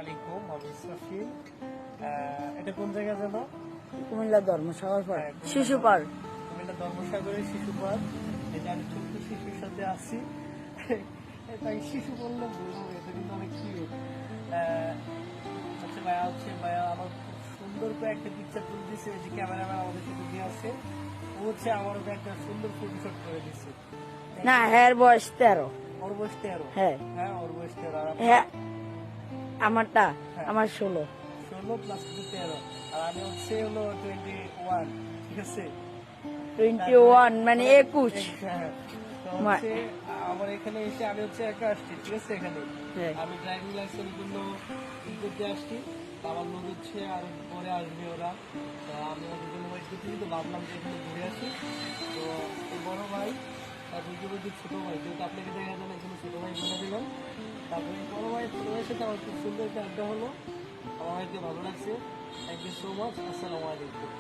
আলাইকুম, আমি ইসরাফিল। এটা কোন জায়গা যেন? কুমিল্লা ধর্মসাগর পার্ক, হ্যাঁ, শিশু পার্ক। কুমিল্লা ধর্মসাগরের শিশু পার্ক। এটা আমি ছোট্ট শিশুর সাথে আছি। তাই শিশু বললে বলবো, এটা কিন্তু অনেক কিউট। আচ্ছা ভাইয়া আমার খুব সুন্দর করে একটা পিকচার তুলে দিচ্ছে। এই যে ক্যামেরাম্যান আমাদের সাথে দিয়ে আছে, ও হচ্ছে আমার উপরে একটা সুন্দর ফটোশট করে দিচ্ছে। না, হ্যাঁ বয়স 13। ওর বয়স 13? হ্যাঁ হ্যাঁ, ওর বয়স 13। আর হ্যাঁ, আমারটা হ্যাঁ। আমার 16। 16 প্লাস 13, আর আমি হচ্ছে হলো 21, ঠিক আছে? 21 মানে 21। হ্যাঁ, তো হচ্ছে আমার এখানে এসে আমি হচ্ছে একা আসছি, ঠিক আছে? এখানে হ্যাঁ। আমি ড্রাইভিং লাইসেন্স জন্য ই করতে আসছি। তো আমার লোক হচ্ছে আর পরে আসবে ওরা। তো আমি ওদের জন্য ওয়েট করতেছি, তো ভাবলাম যে এখানে ঘুরে আসি। তো এই বড় ভাই আর বুঝতে বলছি ছোট ভাই, যেহেতু আপনাকে দেখা যায় এখানে ছোট ভাই বলে দিলাম। তারপরে বড় ভাই ছোট ভাইয়ের সাথে আমার খুব সুন্দর একটা আড্ডা হলো। আমার ভাইকে ভালো লাগছে। Thank you so much. আসসালামু আলাইকুম।